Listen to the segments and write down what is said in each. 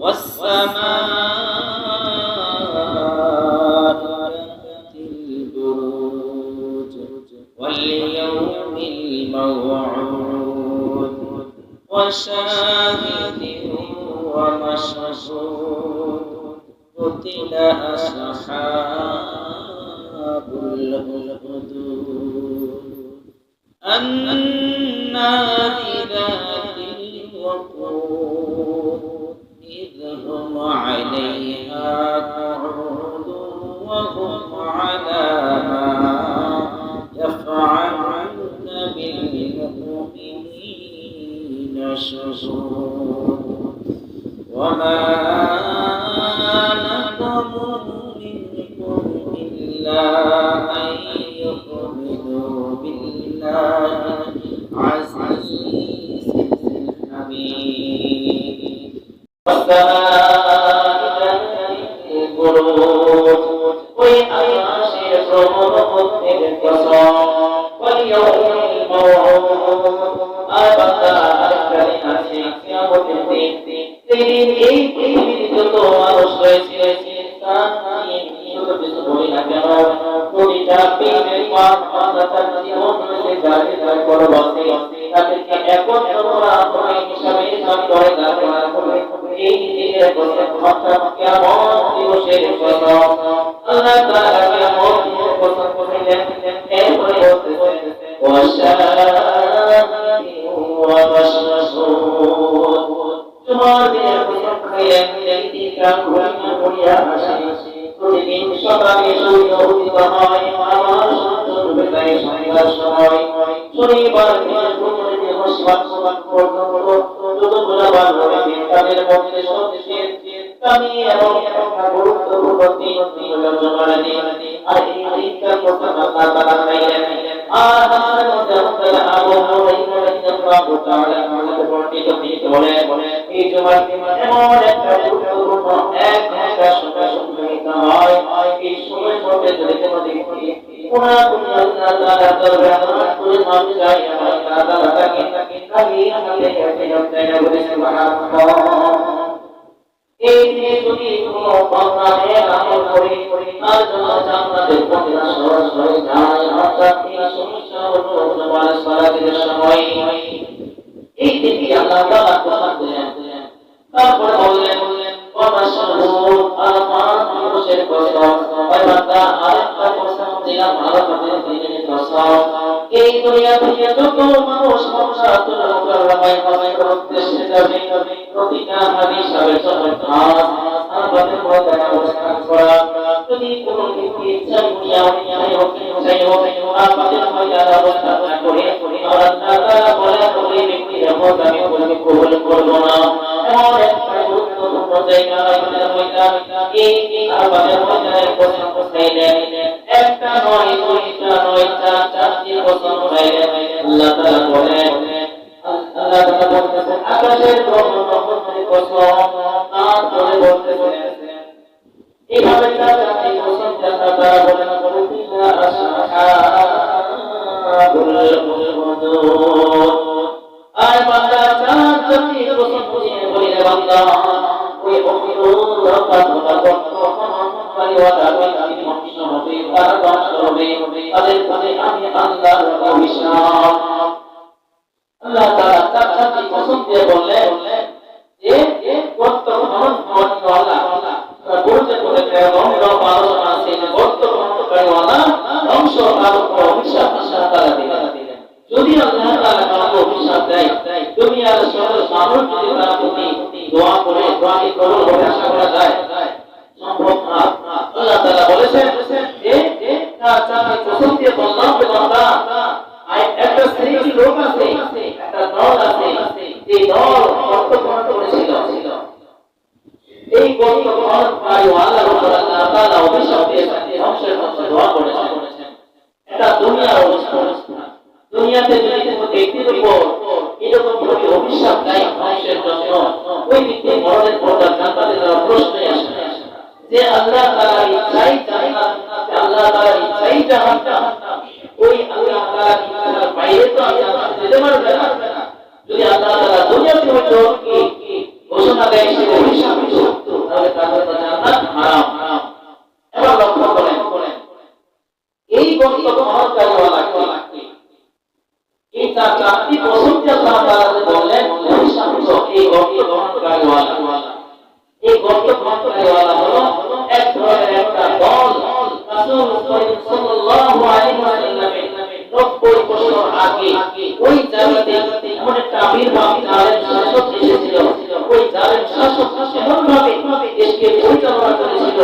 والسماء ذات البروج واليوم الموعود وشاهد ومشهود قتل أصحاب الأخدود النار ذات الوقود إذ هم عليها قعود وهم على ما يفعلون بالمؤمنين شهود وما نقموا منكم إلا أن يؤمنوا بالله العزيز الحميد والسماء ذات البروج والعرش واليوم الموعود যত মানুষ রয়েছে প্রতিটা পীরের তার জীবন রয়েছে যাদের তার পরবর্তী তাদেরকে একত্র হিসাবে করে এই দিনের কেমন দিবসের কথা আল্লাহ তাআলা কেমন কথা বলেছেন এরপরে বলতেছেন তোমাদের প্রতিদিন সকালে সূর্য উদিত হয় আমার সূর্যোদয়ের সময় শনিবার থেকে বৃহস্পতিবার পর্যন্ত যতগুলো বার রয়েছে তাদের মধ্যে সবচেয়ে দামি এবং গুরুত্বপূর্ণ দিনগুলো জমার দিন আর এই দিনটার কথা আল্লাহ তাআলা চাইলেন আর আমাদের মধ্যে আল্লাহ আবু রাদিয়াল্লাহু তাআলা আমাদের বর্ণিত বলে এই জমার দিন এমন একটা গুরুত্বপূর্ণ এক ঘন্টা সময় সংগঠিত হয় এই সময়ের মধ্যে যদি কোনো ব্যক্তি কোনা কোন আল্লাহ তাআলা দরবারে করে নাম যায় আল্লাহ তাআলা তাকে খালি হাতে হেঁটে যাচ্ছে না বলে সুবহানাল্লাহ এই দিনে যদি কোনো বান্দা আমল করে তার জন্য জান্নাতের পথে সহজ হয়ে যায় অর্থাৎ এই সমস্যা হলো নামাজ সালাতের সময় এই দিনটি আল্লাহ তাআলা পছন্দ করেন তারপরে বললেন ওয়াশহুদ আমান মানুষের কসম বান্দা আরেকটা কসম দিলাম আল্লাহর দিনের কসম এই দুনিয়া থেকে যত মানুষ সংসাতুল মুকাররামায় হজের উদ্দেশ্যে যাবে প্রতিটা হাদিস হবে চমৎকার আমাদের মধ্যে অবস্থান করা যদি কোনো ব্যক্তি দুনিয়ায় হোক আমাদের মধ্যে অবস্থান না করে আল্লাহ তাআলা বলে ওই ব্যক্তির মত আমি কবুল করব না এমন একটা গুরুত্বপূর্ণ জায়গা আমাদের মধ্যে এই আমাদের মধ্যে কসম চাইলেন একটা নয় দুইটা নয় চারটি কসম চাইলেন আল্লাহ তাআলা বলেন আল্লাহ তাআলা বলতেছেন আকাশের রহমতের কসম তারপরে বলতেছেন এইভাবে চারটি কসম আল্লাহ তাআলা বলেন বলতিনা আসহাবুল উখদুদ আর বান্দা চারটি কসম বলে বান্দা ওই উখদুদ কথা বলতো পরিওয়ালা আমি ধ্বংস হবে তারা ধ্বংস হবে তাদের কাছে আমি আল্লাহর অভিশাপ আল্লাহ তাআলা চারটি কসম দিয়ে বললেন যে বর্তমান ধর্মওয়ালা বলতে বলতে রঙ আলোচনা আছে যে বর্তমানওয়ালা ধ্বংস আর অভিশাপ আল্লাহ তাআলা দিলেন যদি আল্লাহ তাআলা কাউকে অভিশাপ দেয় দুনিয়ার সকল মানুষ যদি তার প্রতি দোয়া করে দোয়াকে কবুল হবে আশা করা যায় সম্ভব না আল্লাহ তাআলা বলেছেন যে চারটি কসম দিয়ে বললাম যে বান্দা একটা শ্রেণীর লোক আছে একটা দল আছে যে দল বর্তমান করেছিল এই বর্তমান আল্লাহর উপর আল্লাহ তাআলা অভিশাপ দিয়েছেন ধ্বংসের কথা দোয়া করেছেন এটা দুনিয়ার অবস্থা দুনিয়াতে যদি কোনো ব্যক্তির উপর এরকম ভাবে অভিশাপ দেয় ধ্বংসের জন্য ওই ব্যক্তি মরণের পর জান্নাতে যাওয়ার প্রশ্নই আসে না যে আল্লাহ তাআলার ইচ্ছাই জান্নাত আল্লাহ তাআলার ইচ্ছাই জাহান্নাম ওই আল্লাহ তাআলার ইচ্ছার বাইরে তো জান্নাতে যেতে পারবে না যদি আল্লাহ তাআলা দুনিয়াতে হয়তো কি ঘোষণা দেয় সে অভিশাপ এই গর্ত বহনকারীওয়ালা, এই গর্ত বহনকারীওয়ালা হলো এক ধরনের একটা দল। রাসূল সাল্লাল্লাহু আলাইহি ওয়াসাল্লামের 90 বছর আগে ওই জায়গাতে এমন একটা আবির্ভাব জালেম শাসক এসেছিল। ওই জালেম শাসক এমন ভাবে দেশকে পরিচালনা করেছিল,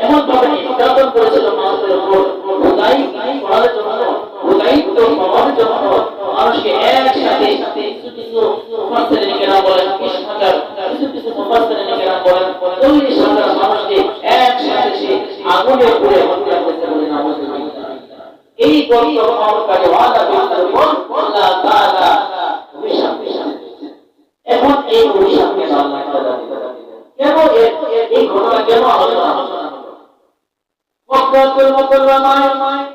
এমন ভাবে নির্যাতন করেছিল মানুষের উপর। হুদাই করার জন্য, হুদাই তো পাওয়ার জন্য মানুষকে একসাথে কিছু মুফাসসিরিন কেরাম বলেন 20,000, কিছু মুফাসসিরিন কেরাম বলেন 40,000 মানুষকে একসাথে সে আগুনে পুড়ে হত্যা করতে বলে নামাজ পড়ে। এই গর্ত বহনকারীওয়ালা ব্যক্তির উপর আল্লাহ তাআলা অভিশাপ দিয়েছেন। এখন এই অভিশাপ কেন আল্লাহ তাআলা দিলেন? কেন এই ঘটনা কেন আলোচনা হলো? মক্কাতুল মুকাররমায়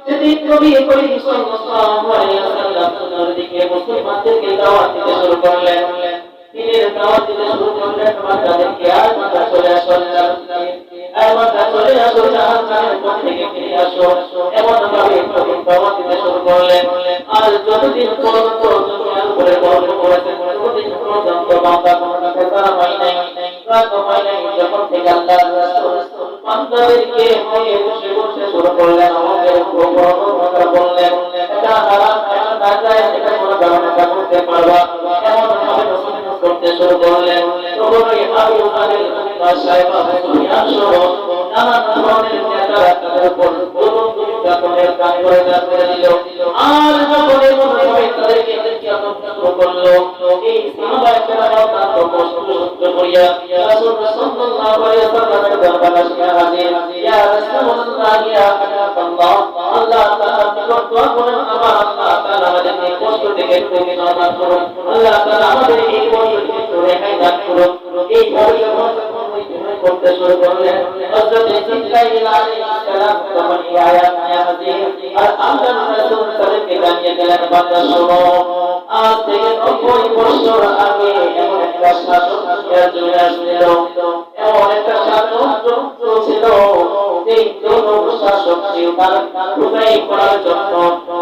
যেদিন নবী করিম সাল্লাল্লাহু আলাইহি ওয়াসাল্লাম নবীকে মুসলমানদেরকে দাওয়াত দিতে শুরু করলেন, দিনের দাওয়াত দিতে শুরু করলেন। তাদেরকে আর মাথা চলে আসলেন, আর মাথা চলে আসো, জাহান্নামের পথ থেকে ফিরে আসো, এমন ভাবে দাওয়াত দিতে শুরু করলেন। আর যতদিন পর্যন্ত দুনিয়ার উপরে গর্ব করেছেন, ততদিন পর্যন্ত বান্দা কোনো টাকা তারা হয় নাই, যখন থেকে আল্লাহর রাসূল বান্দাদেরকে হয়ে বসে বসে শুরু করলেন আমাদের কথা বললেন, এটা হারাম, এটা না যায়, এটা কোনো কারণে করতে পারবা, এমন ভাবে নসিহত করতে শুরু করলেন। তখনই আবু জাহেল সাহেব সুফিয়ান সহ নানান ধরনের নেতারা তাদের উপর জুলুম নির্যাতনের কাজ করে দিল। আর যখন এমন ভাবে তাদেরকে নির্যাতন শুরু করলো, এই সাহাবায়ে কেরাম তার কষ্ট সহ্য করিয়া রাসূল সাল্লাল্লাহু আলাইহি ওয়াসাল্লামের দরবারে আসিয়া হাজির। ইয়া রাসূলুল্লাহ, ইয়া হাবিবাল্লাহ, আল্লাহ তাআলা নিকট দোয়া করেন, আমার আল্লাহ তাআলা আমাদেরকে কষ্ট থেকে সমাধান করুন, আল্লাহ তাআলা আমাদের এই কষ্ট থেকে রেহাই দান করুন। এই ভাবে করতে শুরু করলেন। হযরত জিবরাইল আলাইহিস সালাম তখন এই আয়াত নিয়ে হাজির। আর আল্লাহ রাসূল তাদেরকে জানিয়ে দিলেন, বান্দা শোনো, আজ থেকে 90 বছর আগে এমন একটা শাসক চলে আসছিল, এমন একটা শাসক চলছিল, এই জনক শাসক ছিল তার খুদাই করার জন্য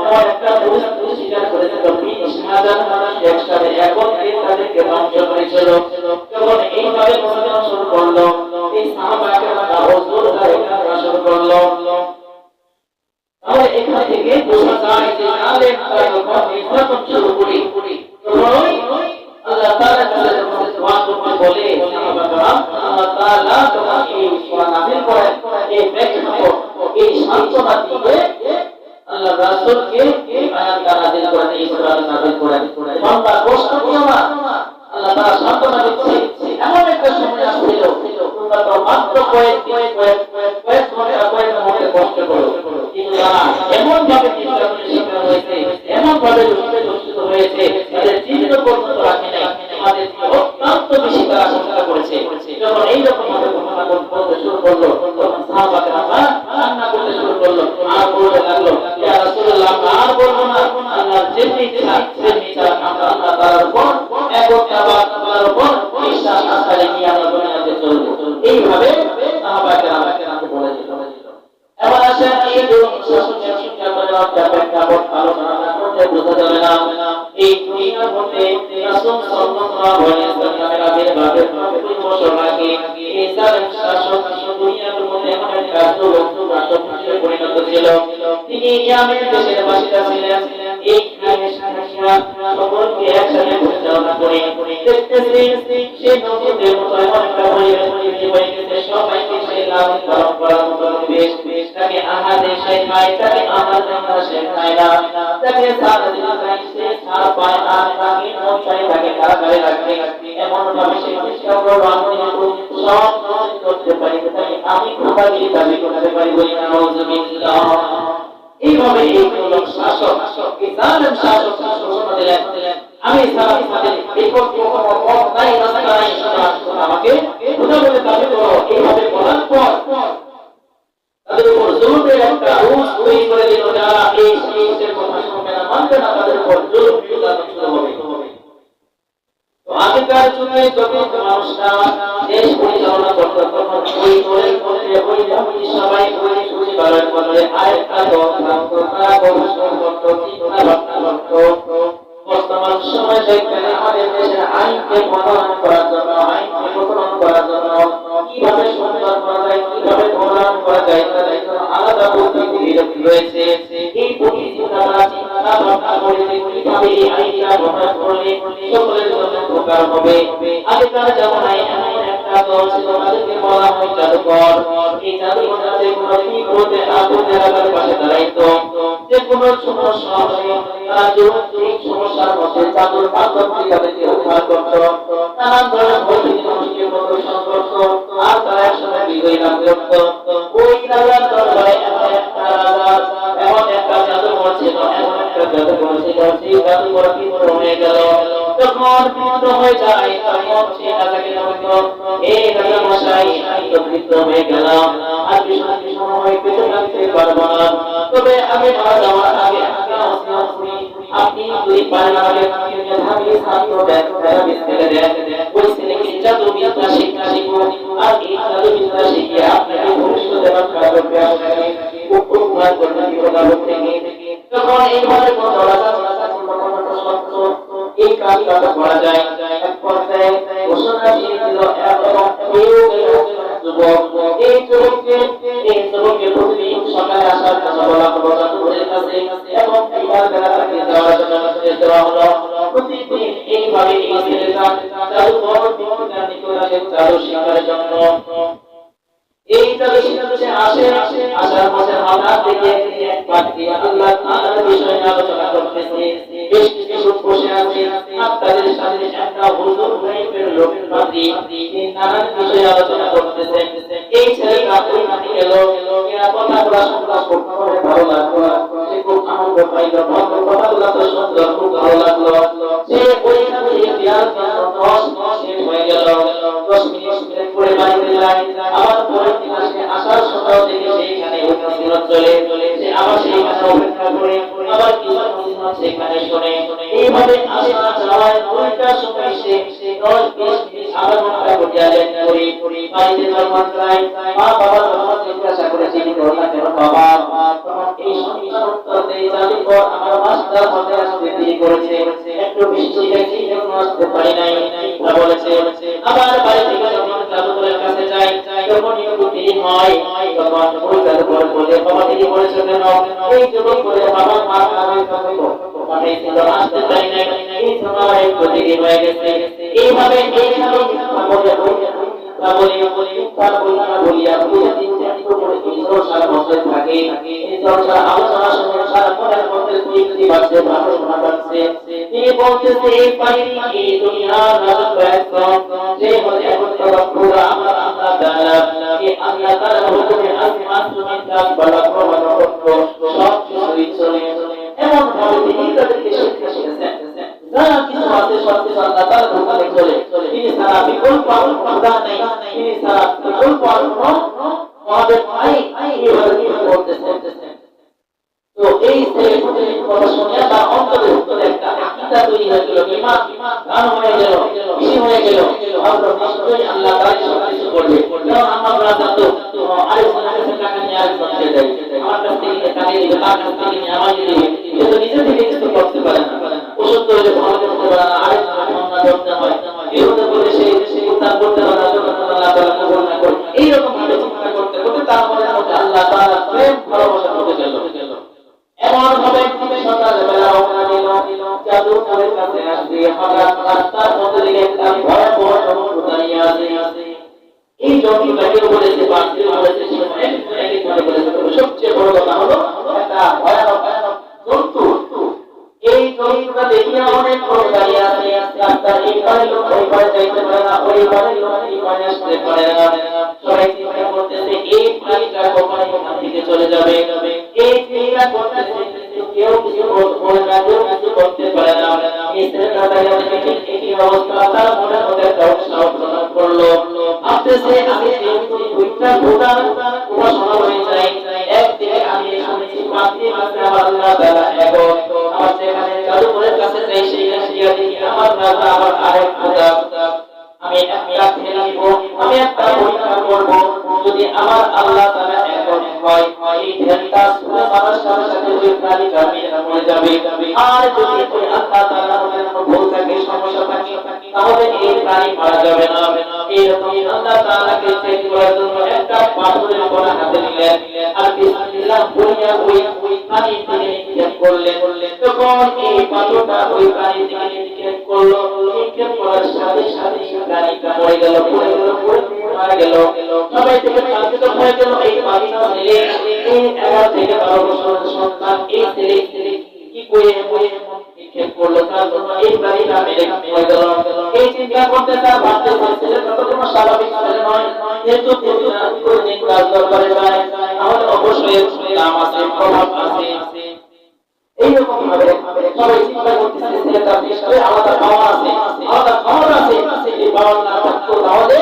এমন একটা পরিস্থিতি স্বীকার করেছিল। 20,000 মানুষ একসাথে একত্রে তাদেরকে ধ্বংস করেছিল। যখন এইভাবে মুসলমান শুরু করলো, এই সাহাবাকে হুজুর তারা শুরু করলো। তাহলে এখান থেকে বোঝা যায় যে আলেম তারা যখন নির্যাতন শুরু করি, তখনই আল্লাহ তাআলা তাদের কাছে দোয়া করতে বলে সাহাবারা, আল্লাহ তাআলা তোমাকে এই সূরা নাযিল করেন, এই প্রেক্ষাপট, এই সান্ত্বনা দিয়ে আল্লাহ রাসূলকে এই আয়াত নাযিল করেন, এই সূরা নাযিল করেন। বান্দা কষ্ট দিও না, আল্লাহ তাআলা সান্ত্বনা দিচ্ছে। এমন একটা সময় আসছিল, তোমরা তো মাত্র কয়েক ঘন্টা কষ্ট করো, কিন্তু তারা এমন ভাবে নির্যাতনের শিকার হয়েছে, এমন ভাবে দূষিত হয়েছে, তাদের জীবিত পর্যন্ত রাখে নাই, আমাদের অত্যন্ত বেশি তারা চিন্তা করেছে। যখন এইরকম ভাবে ঘটনা বলতে শুরু করলো, তখন সাহাবারা কান্না করতে শুরু করলো, আর বলতে লাগলো, ইয়া রাসূলুল্লাহ, আর বলবো না, আল্লাহর যেমনি ইচ্ছা আমরা আল্লাহ তাআলার উপর একত্ববাদ, তাআলার উপর বিশ্বাস আস্থা রেখে আমরা দুনিয়াতে চলবো। এইভাবে সাহাবাকে বলেছিল। এবার আসেন এই জুলুম শাসনের শিক্ষা করে প্রেক্ষাপট আলোচনা না করতে বোঝা যাবে না। এই দুনিয়ার মধ্যে রাসূল সাল্লাল্লাহু আলাইহি ওয়াসাল্লামের আবির্ভাবের 90 বছর আগে এই জালেম শাসক দুনিয়ার মধ্যে এমন একটা জুলুম শাসক হিসেবে পরিণত ছিল। তিনি ইয়ামেন দেশের বাসিন্দা ছিলেন। এই ইয়ামেন শাসকরা সকলকে একসাথে পরিচালনা করে দেখতেছি সেই নবীদের মতো এমন একটা পরিবেশ হয়ে গেছে, সবাইকে সেই লালন পালন করার মতো পরিবেশ। তাকে আহাদে শেখায়, তাকে আহাদে শেখায় না, তাকে সারা দিন সে ছাড় পায় না, তাকে মনসাই তাকে কারাগারে রাখে। এমন ভাবে সে চেষ্টা করলো আমি সব করতে পারি, তাই আমি খোদাগিরি দাবি করতে পারি, বলি না নাউযুবিল্লাহ। এইভাবে এই লোক শাসক, এই জালেম শাসক ঘোষণা দিলেন, আমি সারা তোমাদের এই পথ নাই, রাস্তা নাই, আমাকে খোদা বলে দাবি করো। এইভাবে বলার পর তাদের উপর জুলুমের একটা রুশ তৈরি করে দিল, যারা এই শরীয়তের কথা শুনবে না, মানবে না, তাদের উপর জুলুম নির্যাতন শুরু হবে। তো আগেকার যুগে যখন মানুষরা দেশ পরিচালনা করত, তখন ওই দলের মধ্যে ওই সবাই ওই পরিবারের মধ্যে আরেকটা দল থাকতো, তারা গবেষণা করত, চিন্তা ভাবনা করত। বর্তমান সময়ে যেখানে আমাদের দেশের আইনকে প্রণয়ন করা রয়েছে। এই প্রতিযোগিতা চিন্তা ভাবনা করে কিভাবে এই আইডিয়া ব্যবহার করলে সকলের জন্য উপকার হবে। আগেকার জামানায় এমন একটা দল ছিল, তাদেরকে বলা হয় জাদুকর। এই জাদুকররা যে কোনো বিপদে আপদে আগার পাশে দাঁড়াইতো, যে কোনো সমস্যা হলে তারা এই সমস্যার মধ্যে জাদুর মাধ্যমে তাদেরকে উদ্ধার করত। নানান ধরনের ভৌতিক মানুষকে প্রদর্শন করত, আর তারা একসময় বিজয়ী লাভ করত। ওই রাজার দরবারে এমন একটা রাজা, এমন একটা জাদুকর ছিল, এমন একটা জাদুকর ছিল, সেই জাদুকর বিপদ হয়ে গেল। যখন বিপদ হয়ে যায় তখন সে রাজাকে বলতো, এই রাজা মশাই আমি তো বৃদ্ধ হয়ে গেলাম, আর বেশি সময় বেঁচে থাকতে পারবো না, তবে আমি মারা যাওয়ার আগে আপনি যদি পারেন আমাকে মেধাবী ছাত্র মেধাবী ছেলে দেন, ওই ছেলেকে জাদু বিদ্যা শিক্ষা শিখবো, আর এই জাদু বিদ্যা শিখিয়ে আপনাকে ভবিষ্যতে রক্ষা করবে, আপনাকে উপকার করবে বিপদ আপদ থেকে। তখন এইভাবে এই কাজটা করা যায়। এক পর্যায়ে ঘোষণা দিয়ে দিল যুবক, এই যুবককে প্রতিদিন সকালে আসার কথা বলা হলো জাদুঘরের কাছে, এবং বিকাল বেলা তাকে যাওয়ার জন্য নির্দেশ দেওয়া হলো। প্রতিদিন এইভাবে এই ছেলেটা জাদুঘর বিদ্যার নিকটে জাদু শেখার জন্য এই জাদু শিখতে আসে। আসার পথে হঠাৎ দেখে এক ব্যক্তি আল্লাহ তাআলার বিষয়ে আলোচনা করতেছে। বেশ কিছু লোক বসে আছে, আর তাদের সাথে একটা হুজুর টাইপের লোকের বাড়ি, তিনি নানান বিষয়ে আলোচনা করতেছেন। এই ছেলেটা ওই মাঠে গেল, কথাগুলো শুনতে খুব ভালো লাগলো, সে খুব আনন্দ পাইল, কথাগুলো তো সুন্দর, খুব ভালো লাগলো। সে ওইখানে দেওয়ার জন্য 10 মিনিট হয়ে গেল। 10 মিনিট পরে বাড়িতে যায়, আবার পরের দিন আসে, আসার সময় দেখে সেইখানে উপস্থিত চলে সে আবার সেইখানে অপেক্ষা করে আবার কিছু সেখানে শুনে। এইভাবে আসা যাওয়ায় 9টার সময় সে 10-20 মিনিট আধা ঘন্টা করে বাড়িতে যখন যায়, মা বাবা যখন জিজ্ঞাসা করে জীবিত না কেন বাবা, তখন এই সন্তান দেয় জাদুকর আমার মাস্টার মধ্যে আসতে দেরি করেছে, একটু বৃষ্টি দেখি এজন্য আসতে পারি নাই তা বলেছে। আবার বাড়ি থেকে যখন জাদুকরের কাছে যায়, যখন একটু দেরি হয় তখন ওই জাদুকর বলে বাবা দেরি করেছে কেন? এই যুবক বলে বাবা মা আমি মানে ছিল আসতে পারি নাই, এই সময় একটু দেরি হয়ে গেছে। এইভাবে আলোচনা শুনে সারা মনের মধ্যে তিনি বলতেছে এই পানি এই দুনিয়ার রাজত্ব একদম যে হলে এখন পুরো আমার আল্লাহ তাআলা, এই আল্লাহ তাআলার হুকুমে আসমান জমিন গাছ পালা প্রমাণ সব কিছুই চলে। এমন ভাবে তিনি তাদেরকে শিক্ষা শিখেছেন, যা কিছু আছে সব কিছু আল্লাহ তাআলার হুকুমে চলে। তিনি সারা বিকল্প আর খোদা নাই, তিনি সারা বিকল্প আর আমাদের নাই, এইভাবে বলতেছেন। তো এই ছেলের কথা শুনে তার অন্তরে একটা আকীদা তৈরি হয়ে গেল, ঈমান গান হয়ে গেল, বেশি হয়ে গেল। আমরা নিশ্চয়ই আল্লাহ তাআলা সব কিছু করবে। কারণ আমরা জানতো আরেকজনের কাছে টাকা নিয়ে আরেকজনকে দেয়, আমার কাছ থেকে টাকা নিয়ে তার কাছ থেকে নিয়ে আমাকে দিবে, কিন্তু নিজে থেকে কিছু করতে পারে না, ওষুধ তৈরি ভালো করতে পারে না, আরেকজনের মনটা ধরতে হয়, বিরোধ করে সেই উদ্ধার করতে পারে না, আল্লাহ তাআলা কবুল না করে। এইরকম ভাবে চিন্তা করতে করতে তার মনের মধ্যে আল্লাহ তাআলা প্রেম ভালোবাসা ঢুকে গেল। এমন ভাবে সকালবেলা রওনা দিল, জাদুকরের কাছে আসবে। হঠাৎ রাস্তার মধ্যে দেখে একটা ভয়াবহ জন্তু দাঁড়িয়ে আছে। এই জন্তুটাকে বলেছে বাঘকে বলেছে, সবচেয়ে বড় কথা হলো একটা ভয়ানক জন্তু। এই জন্তুটা দেখিয়ে অনেক লোক দাঁড়িয়ে আছে, রাস্তার এই পারে লোক ওই পারে যাইতে পারে না, ওই পারে লোক এই পারে আসতে পারে না। সবাই চিন্তা করতেছে এই প্রাণীটা কখন এখান থেকে চলে যাবে। এই চিন্তা করতেছে কেউ কিছু বলে না, কেউ কিছু করতে পারে না। এই ছেলেটা দাঁড়িয়ে এই অবস্থা, তার মনের মধ্যে একটা উৎসাহ প্রদান করলো। ভাবতেছে আমি দুইটা ভূতার উপাসনা হয়ে যাই, একদিকে আমি শুনেছি মাতৃ মাসে আমার আল্লাহ তাআলা এক, আমার যেখানে জাদুকরের কাছে যাই সেইখানে গিয়ে দেখি আমার রাজা আমার আরেক খোদা। আমি একটা ধ্যান নিব, আমি একটা পরীক্ষা করব, যদি আমার আল্লাহ তাআলা এক হয় এই ধ্যানটা শুনে মানুষ সাথে সাথে ওই প্রাণীটা মরে যাবে। আর যদি ওই আল্লাহ তাআলার মধ্যে কোনো ভুল থাকে, সমস্যা থাকে, তাহলে এই প্রাণী মারা যাবে না। এইরকম আল্লাহ তাআলাকে চেক করার জন্য একটা পাথরের কোনা হাতে নিলেন, আর বিসমিল্লাহ বলিয়া ওই পানি থেকে নিক্ষেপ করলেন। তখন এই পাথরটা ওই পানি থেকে নিক্ষেপ করলো। নিক্ষেপ করার সাথে সাথে প্রাণীটা মরে গেল, পড়ে গেল, মারা গেল। সবাই থেকে কাঁদিত হয়ে গেল। এই পানিটা ছেলে, এই 11 থেকে 12 বছরের সন্তান, এই ছেলে কি করে নিক্ষেপ করলো, তার জন্য এই প্রাণীটা মেরে হয়ে গেল। এই চিন্তা করতে তার ভাবতে ছেলে তত কোনো স্বাভাবিক ছেলে নয়, যেহেতু প্রতিদিন কাজ দরকারে যায়, তাহলে অবশ্যই নাম আছে, প্রভাব আছে। এইরকম ভাবে সবাই চিন্তা করতেছে ছেলেটার বিষয়ে আলাদা পাওয়ার আছে, আলাদা পাওয়ার আছে। এই পাওয়ার না থাকতো তাহলে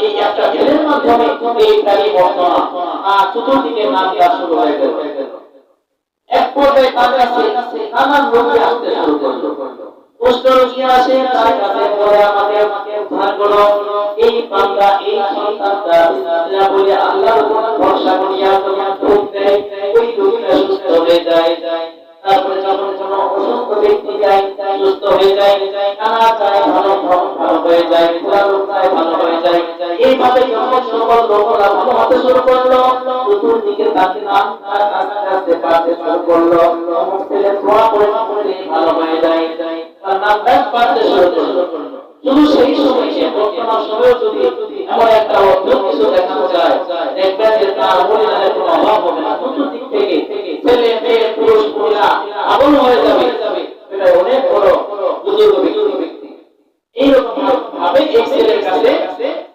এই একটা ছেলের মাধ্যমে এই প্রাণী বর্তমান চতুর্দিকে নাম দেওয়া শুরু হয়ে গেল। এক পর্যায়ে তার কাছে নানান রোগী আসতে শুরু করলো। কুষ্ঠ রোগী আসে, তার কাছে বলে আমাকে উদ্ধার করো, এই বান্দা এই সন্তানটা বিসমিল্লাহ বলে আল্লাহর উপর ভরসা করিয়া তোমার দুধ দেয়, ওই রোগীটা সুস্থ হয়ে যায়। তারপরে যখন কোনো অসুস্থ ব্যক্তি যায়, সুস্থ হয়ে যায়, কানা যায় ভালো হয়ে যায়, পুরা রোগ যায় ভালো হয়ে যায়। এইভাবে যখন সকল লোকরা ভালো হতে শুরু করলো, চতুর্দিকে তাকে নাম তার কাছে কাছে শুরু করলো। ছেলে দোয়া করে ভালো হয়ে যায়, তার নাম পাঠতে শুরু করলো। শুধু সেই সময় সে বর্তমান সময়ে যদি এমন একটা অদ্ভুত কিছু দেখানো যায়, দেখবেন যে তার মহিলাদের কোনো অভাব হবে না। চতুর্দিক থেকে ছেলে মেয়ে পুরুষ মহিলা আগুন হয়ে যাবে। এটা অনেক বড় বুজুর্গ ব্যক্তি। এইরকম ভাবে এই ছেলের কাছে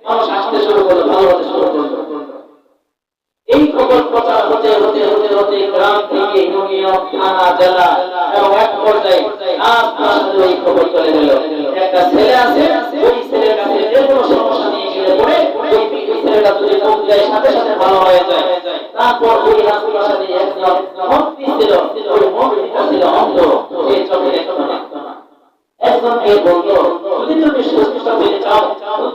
মানুষ আসতে শুরু করলো, ভালো হতে শুরু করলো। এই খবর প্রচার হতে হতে হতে হতে গ্রাম থেকে ইউনিয়ন, থানা, জেলা এবং এক পর্যায়ে এই খবর চলে গেল। একটা ছেলে আছে, ওই ছেলের কাছে যে কোনো সমস্যা নিয়ে গেলে পরে ওই ছেলেটা যদি মুখ দেয় সাথে সাথে ভালো হয়ে যায়। তারপর ওই রাজপ্রাসাদে একজন মন্ত্রী ছিল, ওই মন্ত্রীটা ছিল অন্ধ, সে চোখে দেখতো না। একজন এই বলতো, যদি তুমি সুস্থ হয়ে চাও,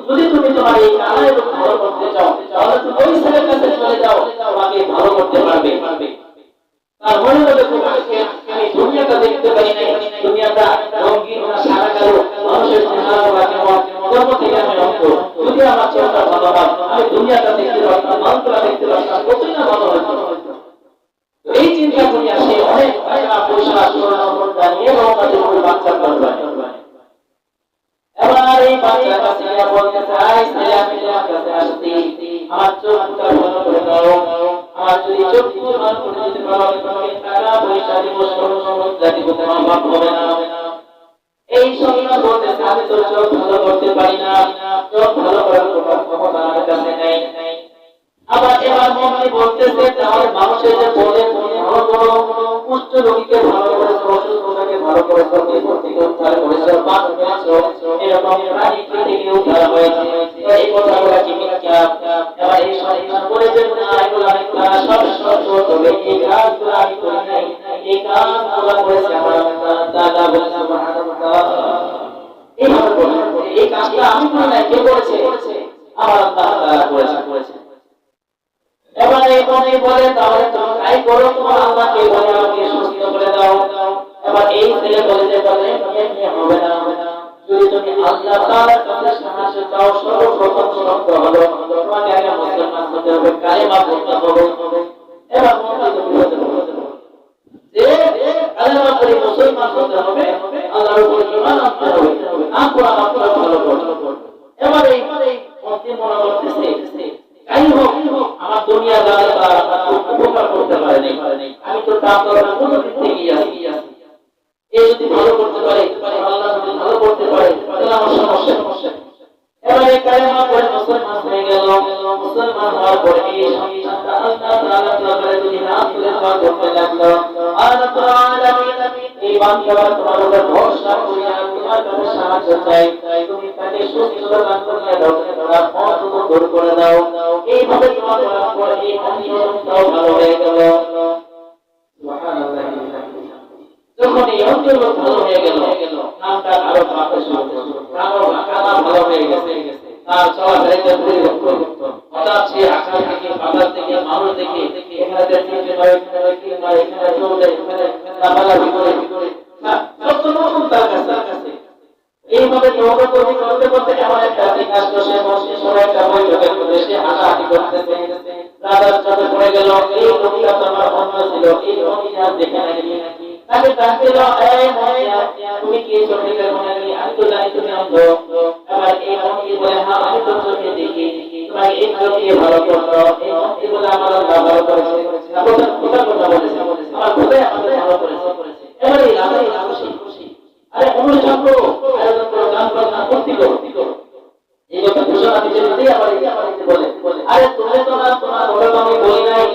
যদি তুমি তোমার এই কানের রোগ ভালো করতে চাও, তাহলে তুমি ওই ছেলের কাছে চলে যাও, তোমাকে ভালো করতে পারবে। তার মনে হলো আমি দুনিয়াটা দেখতে পারি নাই, দুনিয়াটা রঙিন না সাদা কালো, মানুষের চেহারা কেমন, জন্ম থেকে আমি অন্ধ। যদি আমার চেহারা ভালো হয়, আমি দুনিয়াটা দেখতে পারতাম, মানুষরা দেখতে পারতাম, কতই না ভালো হইতো। এই চিন্তা করিয়া সে অনেক টাকা পয়সা স্বর্ণ মুদ্রা নিয়ে রওনা দিল বাচ্চার দরবারে। এবার এই বাচ্চার কাছে বলতেছে, আই ছেলে, আমি তোমার কাছে আসছি, আমার চোখটা ভালো করে দাও। আমার যদি চোখ ভালো করে দিতে পারো, তোমাকে টাকা পয়সা দিব, স্বর্ণ মুদ্রা দিব, তোমার অভাব হবে না। এই সময় বলতেছে, আমি তো চোখ ভালো করতে পারি না, চোখ ভালো করার কোনো ক্ষমতা আমার কাছে নেই। আবার এবার মনে বলতেছে, তাহলে মানুষের যে বলে ভালো করো, কুষ্ঠ রোগীকে ভালো করেছো, অসুস্থতাকে ভালো করেছো, বিপদ থেকে উদ্ধার করেছো, বাদ করেছো, এরকম প্রাণী থেকে উদ্ধার হয়েছে, এই কথাগুলো কি মিথ্যা? এবার এই সন্ধান করে যে না, এগুলো মিথ্যা, সব সত্য, তবে এই কাজগুলো আমি করি নাই, এই কাজগুলো করেছে আমার দাদা। বলে সুবহানাল্লাহ। এইভাবে বলে এই কাজটা আমি করি নাই, কে করেছে? আমার আল্লাহ করেছে। এবার এই কথা বলে, তাহলে তুমি তাই করো, তোমার আল্লাহকে বলে আমাকে সুস্থ করে দাও। এবার এই ছেলে বলে যে বলে এমনি হবে না, যদি তুমি আল্লাহ তাআলার কাছে সাহায্য চাও, সর্বপ্রথম শর্ত হলো তোমাকে আগে মুসলমান হতে হবে, কালেমা পড়তে হবে। এবার যে কালেমা পড়ে মুসলমান হতে হবে, আল্লাহর উপর ঈমান আনতে হবে, আর কোরআন পড়া ভালো করতে। এবার এই মন্ত্রী মনে করতেছে, যাই হোক আমার দুনিয়া জানে উপকার করতে পারে নাই, আমি তো তার দরকার কোনো দিক থেকে আসি। এই যদি ভালো করতে পারে, আল্লাহ যদি ভালো করতে পারে, তাহলে আমার সমস্যা। এবারে কালেমা পড়ে মুসলমান হয়ে গেল। মুসলমান হওয়ার পরে এই সন্তানটা আল্লাহ তাআলার দরবারে যদি হাত তুলে দোয়া করতে লাগলো, আর রাব্বুল আলামিন এই বান্দাটা তোমার উপর ভরসা করিয়া তোমার কাছে সাহায্য চাই, তুমি তাকে সুস্থ বানিয়ে দাও, তার অসুখ দূর করে দাও। এইভাবে তোমার করার পর এই অন্তরটাও ভালো হয়ে গেল। সুবহানাল্লাহ। যখন এই অন্তর ভালো হয়ে গেল, নামটা আরো ভালো শুরু করলো, কানা ভালো হয়ে গেছে, তার চলাফেরা পরিবর্তন। হঠাৎ সে আকাশ থেকে, বাতাস থেকে, মানুষ দেখে এখানে দেখতে পারে, এখানে চলে, এখানে লাফালাফি করে, সব তো নতুন তার কাছে। এইভাবে দৌড়াদৌড়ি করতে করতে এমন একটা দিন আসলো, সে বসে সবাই একটা বৈঠকের প্রদেশে হাঁটাহাঁটি করতেছে। রাজার চোখে পড়ে গেল এই লোকটা তো আমার বন্ধু ছিল, এই লোকটা দেখে নাকি তাকে ডাকছিল, এই মহিলা তুমি কি চোখে দেখো নাকি? আমি তো জানি তুমি অন্ধ। এবার এই মহিলা বলে, হ্যাঁ আমি তো চোখে দেখি, তোমাকে এই চোখ দিয়ে ভালো করলো, এই মহিলা বলে আমার আল্লাহ ভালো করেছে, কোথায় কথা বলেছে, আমার কোথায় আমাদের ভালো করেছে। এবার এই রাজা খুশি, আরে অনুষ্ঠান করো, আয়োজন করো, গান বাজনা ভর্তি করো। এই কথা ঘোষণা দিতে দিতেই আবার বলে, আরে তুমি তো না, তোমার বড় আমি বলি নাই,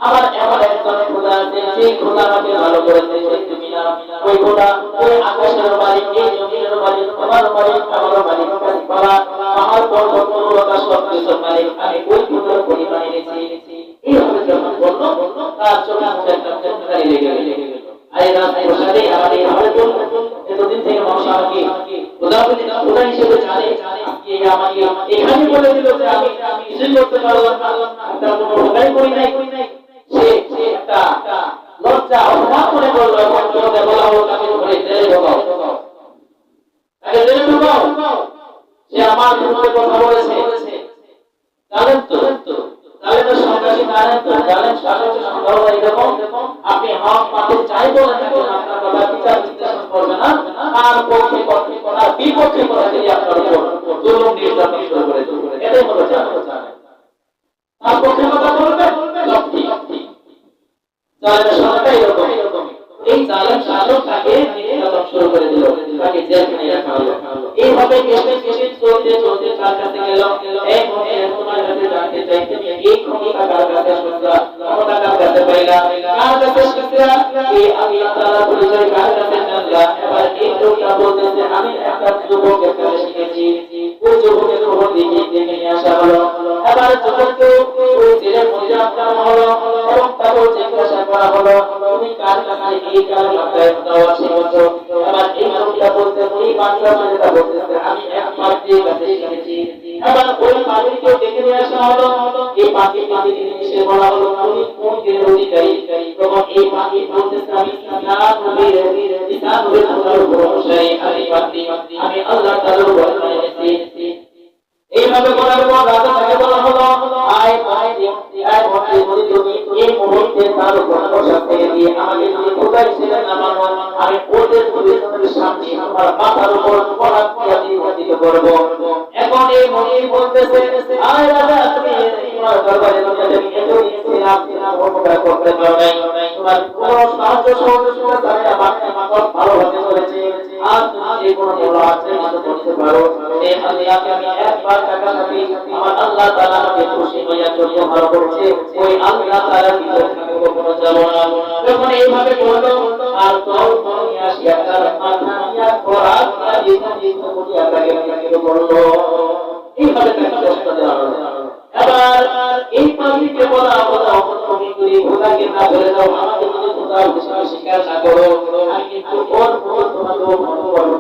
আমার এমন একজন খোদা আছে, সেই খোদা আমাকে ভালো করেছে, সেই তুমি না। ওই খোদা, ওই আকাশের মালিক, এই জমিনের মালিক, তোমার মালিক, আমারও মালিক, গাছপালা, পাহাড় পর্বত পর্বতা সব কিছুর মালিক, আমি ওই খোদার পরিমাণ এনেছি। এইভাবে যখন বললো, তার চোখে মুখে একটা চমৎকারী লেগে গেল। আরে রাস্তায় বসালে আমার এইভাবে বললো, এতদিন থেকে মানুষ আমাকে খোদা হিসেবে জানে, আমাকে এখানে বলে দিল যে আমি কিছুই করতে পারলাম না, তার কোনো খোদাই করি নাই। সে একটা লজ্জা অপমান মনে করলো, এবং তোমাদের বলা হলো তাকে ধরে জেলে ঢোকাও, তাকে জেলে ঢোকাও। সে আমার বিরুদ্ধে কথা বলেছে। জানেন তো জালেমের সন্ত্রাসী জানেন শাসক সংগ্রহ এরকম, আপনি হক পাতে চাই বলেন না, আপনার কথা বিচার বিশ্লেষণ করবে না, তার পক্ষে তার বিপক্ষে কথা যদি আপনার উপর জুলুম নির্যাতন শুরু করে, এটাই হলো জালেম। তার পক্ষে কথা বলবে, সব ঠিক। জালেমের সংখ্যা এরকমই। এই জালেম শাসক তাকে নির্যাতন শুরু করে দিল, তাকে জেলখানায় রাখা হলো। এইভাবে কেটে চলতে তার কাছে গেল, এই মনে তোমার কাছে জানতে চাই, তুমি এই ক্ষমতা কার কাছে শুনলা, ক্ষমতা কার কাছে পাইলা, কার কাছে শিখলা, এই আল্লাহ তাআলার পরিচয় কার কাছে জানলা। এবার এই লোকটা বলতেছে, আমি একটা যুবকের কাছে শিখেছি। ওই যুবকের খবর দেখে নিয়ে আসা হলো। এবার যুবককে ওই জেলের মধ্যে আটকানো হলো এবং তাকে জিজ্ঞাসা করা হলো, তুমি কার কাছে এই কার মাথায় দেওয়া শিখেছো? এবার এই লোকটা বলতে, ওই বাচ্চাটা যেটা বলতেছে, আমি এক পাত্রীর কাছে শিখেছি। এবার ওই পাত্রীকে ডেকে নিয়ে আসা হলো। এই পাত্রীকে এসে বলা হলো, তুমি কোন দিনের অধিকারী? তখন এই পাত্রী বলতেছে, আমি ঈসা নবীর খোদার উপর অনুসারী, আমি আল্লাহ তাআলার উপর ঈমান এনেছি। এইভাবে বলার পর রাজা তাকে বলা হলো, আয় তুমি এই মুহূর্তে তার উপর বসা থেকে দিয়ে আমাকে যদি খোদা হিসেবে না মানো, আমি ওদের তোমাদের সামনে আমার মাথার উপর পড়া দিতে করবো। এখন এই মনে বলতেছে, আয় রাজা, তুমি তোমার দরবারে আমি এত দিয়েছিলাম, উপকার করতে পারো নাই, তোমার কোনো সাহায্য সহযোগিতা ছাড়াই আমার ভালোভাবে চলেছে। আর তুমি যে কোনো মূল্য আছে করতে পারো, এই আল্লাহকে আমি একবার টাকা সাথে আমার আল্লাহ তাআলা আমাকে খুশি হইয়া চলতে ভালো করেছে, ওই আল্লাহ তাআলার বিপক্ষে আমি কখনো যাব না। যখন এইভাবে বললো, আর তোর নিয়ে আসিয়া তার মাথা নিয়ে করার যেটা কোটি আগে বললো, এইভাবে তাকে কষ্ট দেওয়া হলো। এবার এই পাখিকে বলা তুমি যদি খোদাকে না বলে দাও, আমাকে যদি খোদার ঘোষণা স্বীকার না করো, আমি কিন্তু ওর পর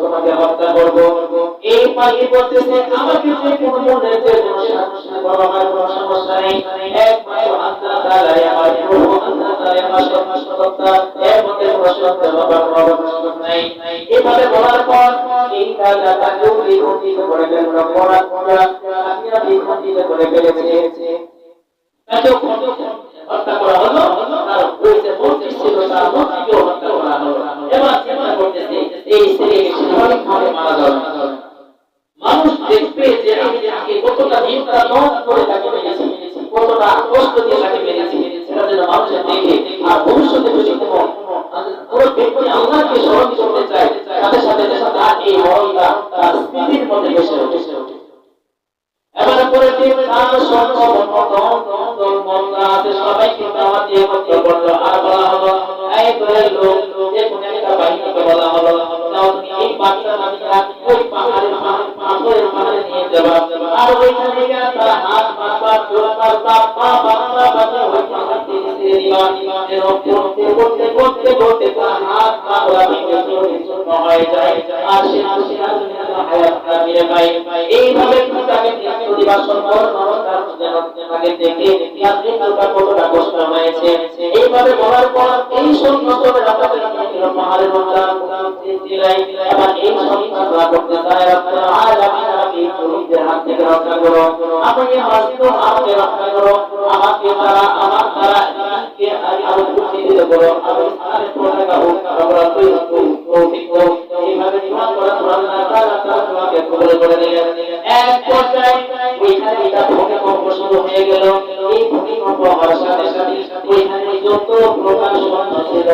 তোমাকে হত্যা করবো। এই পাখি বলতেছে, আমাকে যে কোনো মনের যে কোনো সমস্যা করো, আমার কোনো সমস্যা নেই, একমাত্র আল্লাহ তাআলাই আমার প্রভু, আল্লাহ তাআলাই আমার সর্বশক্তা, এর মধ্যে কোনো সন্দেহ বা কোনো প্রশ্ন নাই। এইভাবে বলার পর এই রাজা তাকে বিখণ্ডিত করে ফেলল, বিখণ্ডিত করে ফেলেছে। তাকে হত্যা করা হলো, আর ওই যে মন্ত্রী ছিল তার মন্ত্রীকেও হত্যা করা হলো। এবার চিন্তা করতেছে, এই ছেলেকে স্বাভাবিকভাবে মারা যাবে না, মানুষ দেখবে যে আমি তাকে কতটা নির্যাতন করে তাকে মেরেছি, কতটা কষ্ট দিয়ে তাকে মেরেছি, সেটা যেন মানুষের দেখে আর ভবিষ্যতে যদি কোনো ব্যক্তি আল্লাহকে স্মরণ করতে চায়, তাদের সাথে তার এই মরণটা তার স্মৃতির মধ্যে ভেসে ওঠে। এবার পরে তার সবাইকে দাওয়াত দিয়ে হত্যা করলো। আর বলা হলো, এই দলের লোক যে কোন একটা বাহিনীকে বলা হলো, তাও তুমি এই বাচ্চাটা ওই পাহাড়ে নিয়ে যাবা, আর ওইখানে গিয়ে তার হাত বাঁধবা, চোখ বাঁধবা, পা বাঁধবা, বাঁধবা, ওই পাহাড় থেকে ছেড়ে দিবা। করতে তার হাত পা ওরা ভেঙে চূর্ণ হয়ে যায়, আর সে হায়াতটা ফিরে পায়। এইভাবে তাকে প্রতিবাসন তাকে দেখে কতটা কষ্ট হয়েছে। এইভাবে বলার পর এই সৈন্য পাহাড়ের উপর জেলায় এবার এই সন্তান দোয়া করতে চায় রব্বানা আলামিন আমাকে এই শহীদদের হাত থেকে রক্ষা করো আপনি মাসুম আমাকে রক্ষা করো আমাকে তারা আমার তারা কে আমি খুশি দিতে করো আমি সাথে তোমাকে হোক আমরা তৌফিক দাও এইভাবে ইমান করা আল্লাহ তাআলা তোমাকে কবুল করে নিলেন এক পর্যায়ে ওইখানে এটা ভূমিকম্প শুরু হয়ে গেল এই ভূমিকম্প হওয়ার সাথে সাথে ওইখানে যত প্রকার সন্ত্রাস ছিল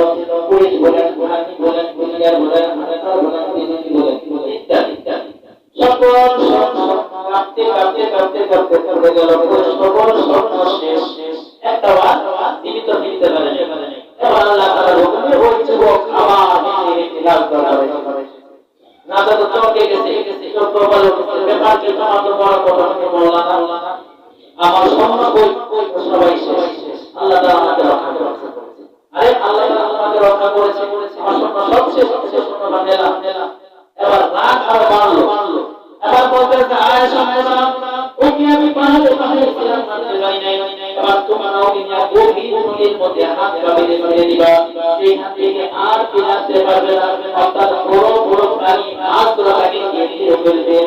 পুলিশ বলেন গোলামি বলেন গুলিয়ার বলেন হানাদার বলেন বিজেপি বলেন ইত্যাদি ইত্যাদি সকল কাঁপতে কাঁপতে কাঁপতে কাঁপতে পড়ে গেল সকল সন্ত্রাস শেষ একটা ওয়াজ জীবিত ফিরতে পারে এবার আল্লাহ তাআলার হুকুমে ওই যুবক আবার ইতিহাস করা হয়েছে না তো চমকে গেছে চোখ বলে ব্যাপার কি তোমার তো বড় কথা তুমি বললা না আমার সম্মান কই সবাই শেষ আল্লাহ তাআলা আমাকে রক্ষা করেছে আরে আল্লাহ তাআলা আমাকে রক্ষা করেছে আমার সম্মান সব শেষ সম্মান দিলাম এবার রাগ আরো বাড়লো এবার বলতেছে আয়েশা ওই কি আমি পাহাড়ে ছিলাম মানতে পারি নাই এবার তোমারও নিয়া গভীর নদীর মধ্যে হাত বাঁধিয়ে দিবা সেই হাত থেকে আর ফিরাতে পারবে না অর্থাৎ বড় বড় প্রাণী মাছগুলো তাকে খেয়ে ফেলবে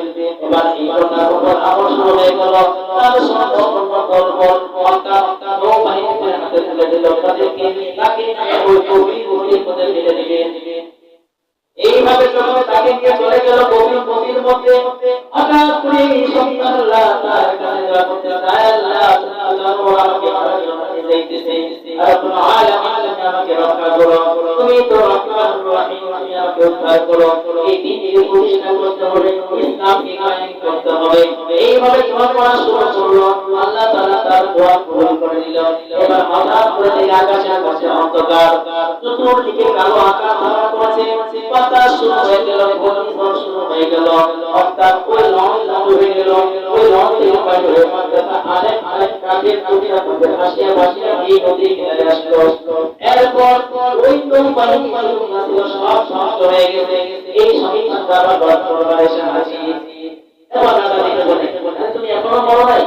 এবার এই ঘটনার উপর আমল শুরু হয়ে গেল তার সম্পূর্ণ দলবল অর্থাৎ নৌ বাহিনীতে হাতে তুলে দিল তাদেরকে তাকে ওই গভীর নদীর মধ্যে ফেলে দিবে এইভাবে যখন তাকে নিয়ে চলে গেল গভীর মধ্যে হঠাৎ করে এই সন্তান আল্লাহ তার কাছে দোয়া করতে চায় আল্লাহ আমাকে যাইতেছে রব্বুল আলামিন আমাকে রক্ষা করো তুমি তো রহমানুর রহিম তুমি আমাকে উদ্ধার করো এই দিনের প্রতিষ্ঠা করতে হবে ইসলামকে কায়েম করতে হবে এইভাবে দোয়া করা শুরু করলো আল্লাহ তাআলা তার দোয়া কবুল করে নিল এবার হঠাৎ করে দেখে আকাশে অন্ধকার চতুর্দিকে কালো আকাশ ধারণ করেছে বাতাস শুরু হয়ে গেল ঘূর্ণিঝড় শুরু হয়ে গেল অর্থাৎ ওই লঞ্চ চালু হয়ে গেল ওই লঞ্চ থেকে বাইরে হয়ে মাদ্রাসা আরেক কাঠের টুকরা মধ্যে ভাসিয়া এই নদী কিনারে আসলো এরপর ওই নৌবাহিনী ছিল সব নষ্ট হয়ে গেছে এই শহীদ আবার দরবারে এসে হাজির এবার রাজা দেখে বলে তুমি এখনো মরো নাই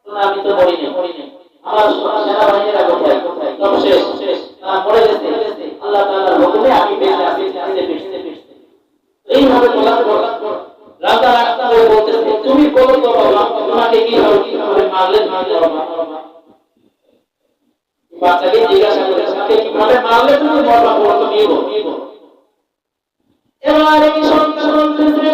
আমি তো মরিনি আমার সেনাবাহিনীরা কোথায় সব শেষ মরে গেছে আল্লাহ তাআলার হুকুমে আমি বেঁচে আছি ফিরতে এইভাবে বলার পর রাজা রাস্তা হয়ে বলতেছে তুমি বলো তো বাবা তোমাকে কি হবে মারলে বাবা বাচ্চাকে জিজ্ঞাসা করে সাথে কিভাবে মারলে তুমি মরবা বলো তো নিব এবার এই সন্তান বলতেছে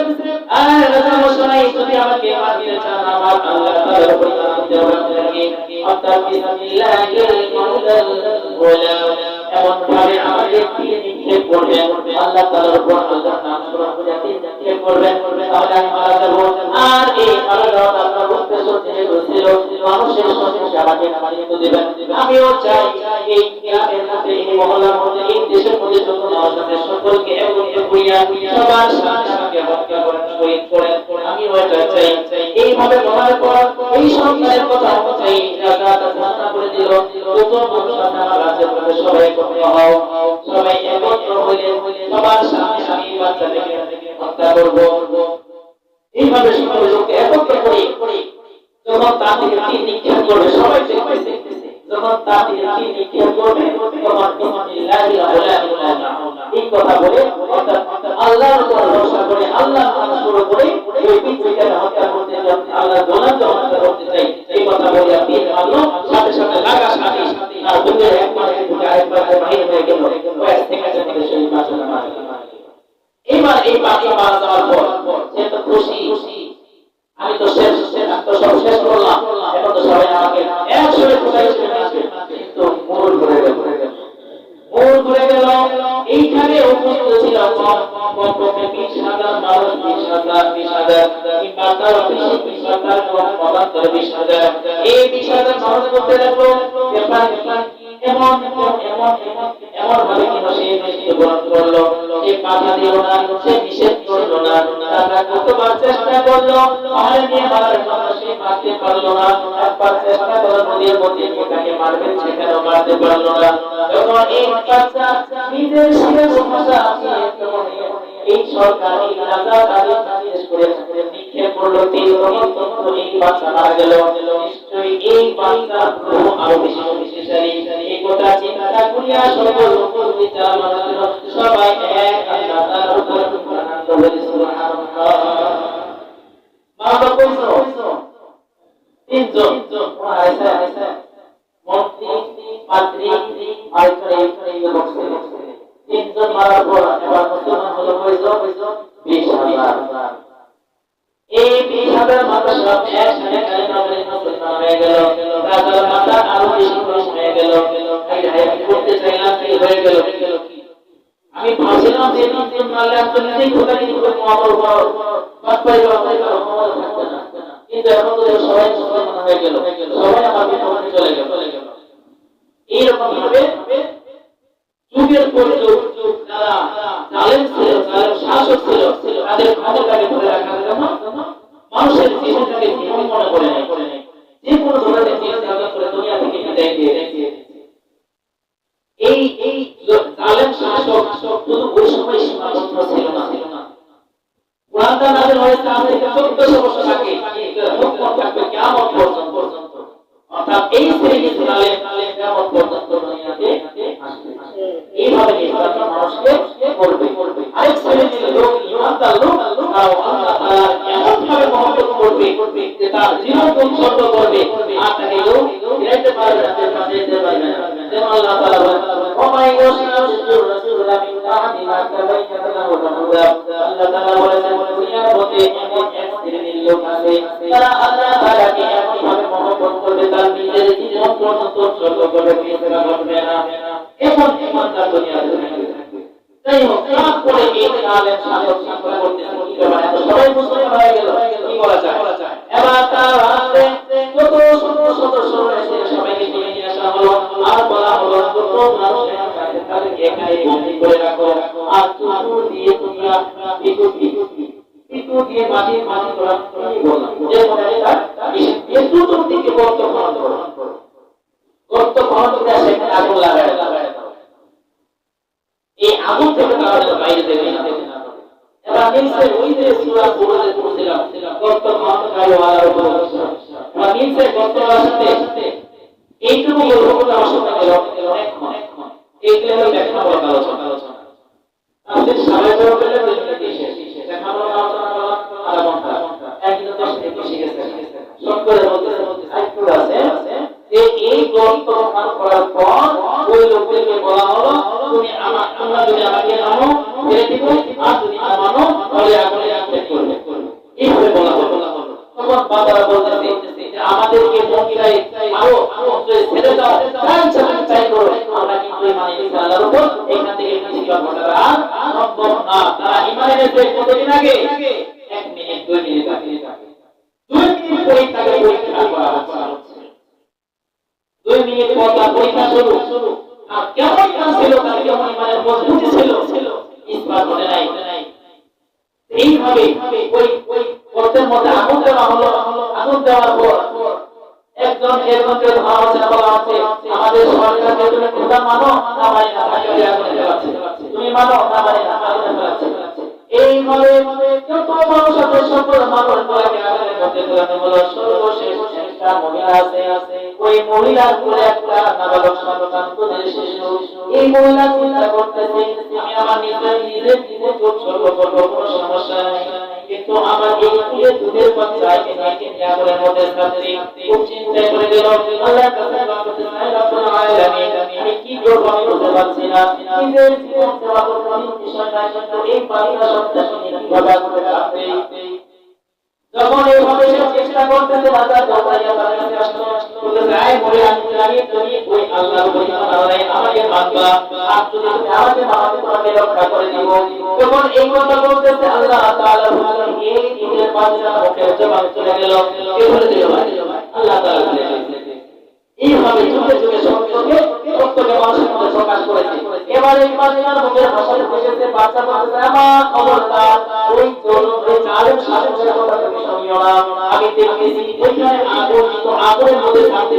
আয় রাজা মশাই তুমি আমাকে মারতে চান আমার আল্লাহ তাআলার উপর ইমান দেওয়ার লাগে অর্থাৎ বিসমিল্লাহিল মাউলাল গোলাম এমন ভাবে আমাদের দিয়ে নিক্ষেপ করবেন আল্লাহ তাআলার উপর আল্লাহর নাম স্মরণ করে নিক্ষেপ করবেন তাহলে আমি মারা যাব আর এই মারা যাওয়া আপনার উদ্দেশ্য ছিল মানুষের সমস্যা আমাকে মারিয়ে দিবেন আমিও চাই এই গ্রামের মধ্যে এই মহল্লার মধ্যে এই দেশের মধ্যে যত মানুষ আছে সকলকে সবার সামনে আমাকে হত্যা করেন শহীদ করেন আমিও এটা চাই এইভাবে বলার পর এই সন্তানের কথা অনুযায়ী রাজা ঘোষণা করে দিল যত মানুষ আছে আমার রাজ্যের মধ্যে সবাই একত্র হও সবাই একত্র হইলে সবার সামনে আমি এই বাচ্চাটাকে হত্যা করব এইভাবে সকল লোককে একত্র করে যখন তাদেরকে তীর নিক্ষেপ করবে সবাই দেখতেছে যখন তাদেরকে তীর নিক্ষেপ করবে তখন বিসমিল্লাহি এই কথা বলে আল্লাহর উপর ভরসা করে আল্লাহর নাম শুরু করে ওই পিতৃকে হত্যা করতে আল্লাহ গোলামকে হত্যা করতে চাই এই কথা বলে তীর মারলো সাথে সাথে লাগা সাথে আর দুনিয়ার এক মাস থেকে আরেক মাসে বাইরে হয়ে গেল কয়েক সেকেন্ডের মধ্যে সেই বাচ্চাটা মারা গেল এবার এই বাচ্চা মারা যাওয়ার পর সে তো খুশি আমি তো শেষ তো সব শেষ করলাম এখন তো সবাই আমাকে একসাথে কোথায় কিন্তু মূল ঘুরে গেল এইখানে উপস্থিত ছিল কমপক্ষে 20,000 মানুষ 20,000 কিংবা তার বেশি 20,000 পদার্থ 20,000 এই 20,000 মানুষ করতে লাগলো ব্যাপার এমন ভাবে কিন্তু সে মৃত্যু বরণ করলো সে বাধা দিল না সে নিষেধ করলো না তারা কতবার চেষ্টা করলো পাহাড়ে নিয়ে মারার কথা সে মারতে পারলো না একবার চেষ্টা করে নদীর মধ্যে তাকে মারবেন সেখানেও মারতে পারলো না যখন এই বাচ্চা নিজের শিরে ভাষা আছে এই সরকার এই রাজা তাদের নির্দেশ করে নিক্ষেপ করলো তীর তখন এই বাচ্চা মারা গেল নিশ্চয়ই এই বাচ্চা আরো বেশি শক্তিশালী এই গোটা চিন্তা করিয়া সকল বিচার মানুষের সবাই এক আল্লাহ তাআলার উপর আনন্দ বলে সুবহানাল্লাহ। মা বাবা কইছো তিনজন আইসা মন্ত্রী পাত্রী আইকরে বসে তিনজন মারা পর এবার মুসলমান হলো কয়জন 20,000। এই 20,000 মানুষ সব একসাথে কালেমা পড়ে মুসলমান হয়ে গেল। রাজার মাথা আরো বেশি খুশি হয়ে গেল। আমি করতে চাইলাম কি হয়ে গেল কি আমি ভাবছিলাম যে তিন মারলে আপনি নিজেই খোদা কি করে মহাবর বাদ পাই ক্ষমতা থাকবে না, কিন্তু এখন তো সবাই মুসলমান হয়ে গেল, সবাই আমার বিপক্ষে চলে গেল। এইরকম ভাবে যুগের পর যুগ যারা জালেম ছিল, জালেম শাসক ছিল, তাদের ক্ষমতাকে ধরে রাখার জন্য মানুষের জীবনটাকে জীবন মনে করে নেয়, যে কোনো ধরনের জিনিস ত্যাগ করে দুনিয়া থেকে বিদায় দিয়ে এই জালেম শাসক শুধু ওই সময় সীমাবদ্ধ ছিল না। কোরআনটা নাযিল হয়েছে আজ থেকে 1400 বছর আগে, হুকুম থাকবে কিয়ামত পর্যন্ত। অর্থাৎ এই শ্রেণীর জালেম কিয়ামত পর্যন্ত দুনিয়াতে আসবে। এইভাবে ইসলাম মানুষকে করবে। আরেক শ্রেণীর লোক ইমানদার লোক আল্লাহ তাআলা এমন ভাবে মহব্বত করবে যে তার জীবন উৎসর্গ করবে, আর তাকে লোক দিতে পারবে না, যেতে পারবে না। যেমন আল্লাহ তাআলা বলেন ওমাই ইয়াশাউর রাসূলুল্লাহ মিন বা'দি মা তাবায়্যানা লাহুল হুদা। আল্লাহ তাআলা বলেন দুনিয়ার মধ্যে এমন এক শ্রেণীর লোক আছে যারা আল্লাহ তাআলাকে এমন ভাবে মহব্বত করবে তার নিজের জীবন পর্যন্ত উৎসর্গ করবে, ফেরেশতা করবে না। এমন ইমানদার দুনিয়াতে থাকবে। তাই হোক, তারপরে এই আলেম শাসক শাসন করতেছে কি ব্যাপার, এত সবাই মুসলমান হয়ে গেল, কি করা যায়? এবার তার রাতে যত সদস্য রয়েছে সবাইকে নিয়ে আসা হলো, আর বলা হলো তোমরা তাদেরকে এখানে বন্দী করে রাখো, আর চতুর দিয়ে তোমরা পিটু দিয়ে মাটির করা বললাম যে চতুর্দিকে গর্ত খনন করো, গর্ত খনন করে সেখানে আগুন লাগায় দাও। এই আগুন থেকে তারা বাইরে দেবে না। এবার নিচে ওই যে সূরা পড়তে পড়ছিলাম গর্ত খননকারী ওয়ালার উপর এবার নিচে গর্তওয়ালার সাথে এইটুকু গল্পটা আসলে অনেক এইগুলো হলো ব্যাখ্যা বলা আলোচনা। আমাদের সবাই বড় বলে ব্যাখ্যা বলা আলোচনা করা আধা ঘন্টা, একদিন 10 থেকে বেশি গেছে। শর্ট করে বলতে সাইকেল আছে যে এই গর্ত খনন করার পর ওই লোকদেরকে বলা হলো তোমরা যদি আমাকে মানো ছেড়ে দিব, আর যদি না মানো তাহলে আগুনে আগুন করবে। এইভাবে বলা হলো। তখন বাবারা বলতেছে যে আমাদেরকে বন্দীরাই আরো ছেড়ে দাও, চাই করো, আমরা কিন্তু মানে আল্লাহর উপর এখান থেকে কিছু ঘটনা সম্ভব না। তারা ইমান এনেছে কতদিন আগে? 1 মিনিট 2 মিনিট আগে। 2 মিনিট পরীক্ষা করা হচ্ছে। 2 মিনিট পর পরীক্ষা শুরু। আর কেমন ইমান ছিল, তার কেমন ইমানের মজবুতি ছিল, ইসলাম বলে নাই। এইভাবে ওই গর্তের মধ্যে আগুন দেওয়া হলো। আগুন দেওয়ার পর একজনকে ধরা হচ্ছে, বলা হচ্ছে আমাদের সরকারকে তুমি খোদা মানো না মানি না, তাকে আগুনে ফেলাচ্ছে, তুমি মানো না মানি না, আগুনে ফেলাচ্ছে। এইভাবে যত মানুষ আছে সকল মানুষ তাকে আগুনের মধ্যে ফেলানো হলো। সর্বশেষ একটা মহিলা আছে, ওই মহিলার কোলে একটা নাবালক সন্তান তোদের শিশু। এই মহিলা চিন্তা করতেছে আমি আমার নিজের জীবন উৎসর্গ করবো, কোনো সমস্যা নেই, কিন্তু আমার এই কুলে দুধের বাচ্চাকে নিয়ে আগুনের মধ্যে ছাড়ছি। খুব চিন্তা করে গেল, আল্লাহর কাছে দোয়া করতে চাই, রব্বুল আলামিন আমি কি করব আমি বুঝতে পারছি না, নিজের জীবন দেওয়া কোনো বিষয় না, কিন্তু এই বাচ্চা সন্তানকে কিভাবে আগুনে রাখবে। যখন এইভাবে চেষ্টা করতেছে বাচ্চা দৌড়াইয়া তার কাছে আসলো, বলতে যায় বলে আমি তুমি ওই আল্লাহর উপর ঈমান আনলে আমাকে মানবা, আর যদি তুমি আমাকে মানতে তোমাকে রক্ষা করে দিব। যখন এই কথা বলতেছে আল্লাহ তাআলা বলেন এই দিনের বাচ্চা মুখের জবান চলে গেল, কে বলে দিল ভাই? আল্লাহ তাআলা বলে দিলেন। এইভাবে যুগে যুগে সত্যকে মানুষের মধ্যে প্রকাশ করেছে। এবার এই বাচ্চার মুখের ভাষা এসেছে, বাচ্চা বলতেছে আমার খবরদার ওই জালেম শাসকের কথা তুমি শুনিও না। আমি দেখতেছি ওইখানে আগুন, কিন্তু আগুনের মধ্যে থাকতে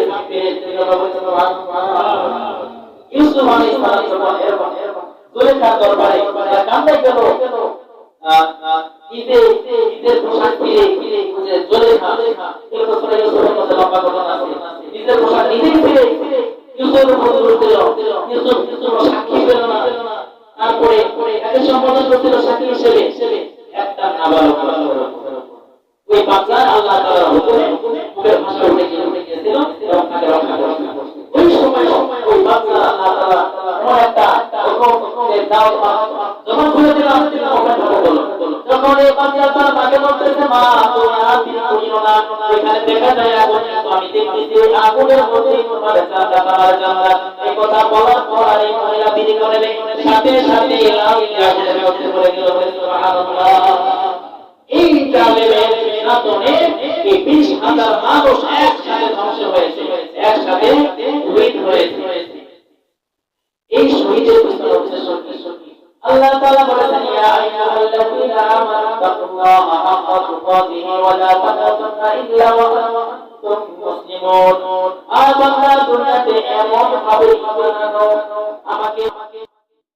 ইউসুফ আলাইহিস সালাম যখন এরকম জুলেখার দরবারে কান্দাই গেল, ঈদের পোশাক ফিরে জুলেখা এগুলো তো সূরা ইউসুফের মধ্যে লম্বা ঘটনা আছে। ঈদের পোশাক নিজেই ফিরে ইউসুফ ইউসুফের উপর দোষ দিল, ইউসুফ সাক্ষী পেল না, তারপরে একে সম্বোধন করছিল সাক্ষী হিসেবে একটা নাবালক, ওই বাচ্চা আল্লাহ তাআলার হুকুমে মুখের ভাষা উঠে গিয়েছিল এবং তাকে রক্ষা করেছিল। ওই সময় ওই বাচ্চা আল্লাহ তাআলা এমন একটা হুকুমের দাওয়াত যখন খুলে দিলাম ওখানে বলো, যখন এই বাচ্চা তার মাকে বলতেছে মা তুমি আর দিন করিও না, এখানে দেখা যায় আগুন, আমি দেখতেছি ওই আগুনের মধ্যে তোমার চামড়া আমার চামড়া, এই কথা বলার পর আর এই মহিলা বিধি করে সাথে সাথে এলাম আগুনের মধ্যে পড়ে গেল। সুবহানাল্লাহ। এই জালেমের নির্যাতনে এই 20,000 মানুষ একসাথে ধ্বংস হয়েছে, একসাথে শহীদ হয়েছে। এই শহীদের পিছনে উদ্দেশ্য কি? আল্লাহ তাআলা বলেছেন ইয়া আইয়ুহাল্লাযীনা আমানু তাকুল্লাহা হাক্কা তুকাতিহি ওয়া লা তামুতুন্না ইল্লা ওয়া আনতুম মুসলিমুন। আর বান্দা দুনিয়াতে এমন ভাবে ইমান আনো, আমাকে